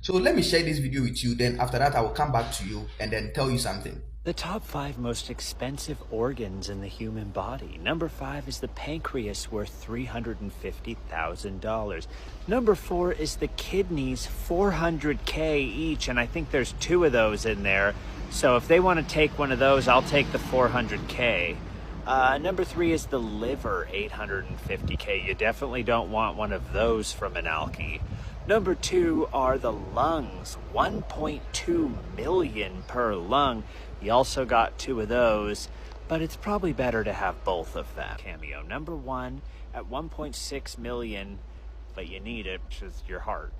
So let me share this video with you, then after that I will come back to you and then tell you something. The top 5 most expensive organs in the human body. Number 5 is the pancreas, worth $350,000. Number 4 is the kidneys, $400K each, and I think there's 2 of those in there. So if they want to take one of those, I'll take the $400K. Number 3 is the liver, $850K. You definitely don't want one of those from an alky. Number 2 are the lungs, $1.2 million per lung. You also got 2 of those, but it's probably better to have both of them. Cameo. Number 1 at $1.6 million, but you need it, which is your heart.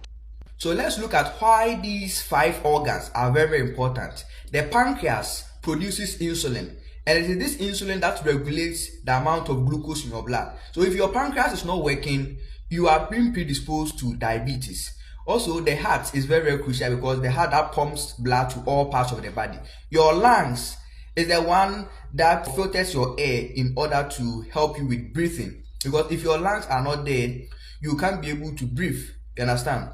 So let's look at why these 5 organs are very important. The pancreas produces insulin, and it is this insulin that regulates the amount of glucose in your blood. So if your pancreas is not working, you are being predisposed to diabetes. Also, the heart is very, very crucial because the heart that pumps blood to all parts of the body. Your lungs is the one that filters your air in order to help you with breathing. Because if your lungs are not there, you can't be able to breathe. You understand?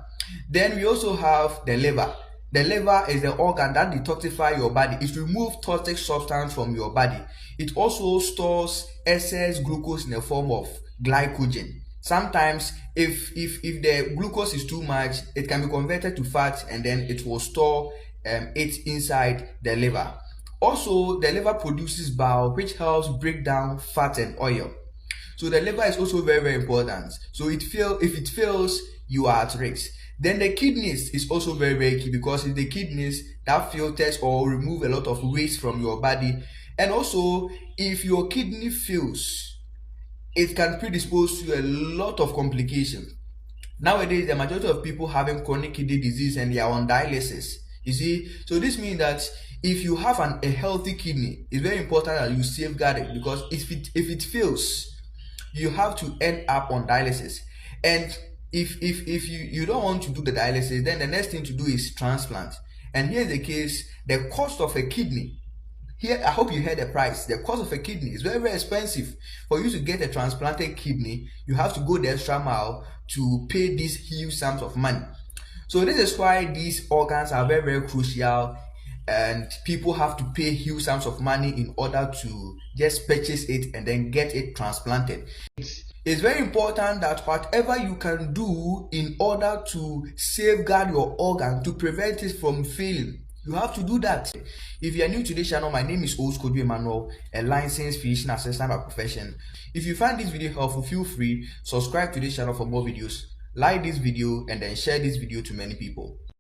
Then we also have the liver. The liver is the organ that detoxifies your body. It removes toxic substance from your body. It also stores excess glucose in the form of glycogen. Sometimes if the glucose is too much, it can be converted to fat and then it will store it inside the liver. Also, the liver produces bile, which helps break down fat and oil. So the liver is also very, very important. So if it fails, you are at risk. Then the kidneys is also very, very key because it's the kidneys that filters or remove a lot of waste from your body. And also, if your kidney fails, it can predispose to a lot of complications. Nowadays, the majority of people having chronic kidney disease and they are on dialysis. You see, so this means that if you have a healthy kidney, it's very important that you safeguard it, because if it fails, you have to end up on dialysis. And if you don't want to do the dialysis, then the next thing to do is transplant. And here's the case: the cost of a kidney. Here, I hope you heard the price. The cost of a kidney is very, very expensive. For you to get a transplanted kidney, you have to go the extra mile to pay these huge sums of money. So this is why these organs are very, very crucial, and people have to pay huge sums of money in order to just purchase it and then get it transplanted. It's very important that whatever you can do in order to safeguard your organ, to prevent it from failing, you have to do that. If you are new to this channel, my name is Emmanuel, a licensed physician assistant by profession. If you find this video helpful, feel free subscribe to this channel for more videos, like this video, and then share this video to many people.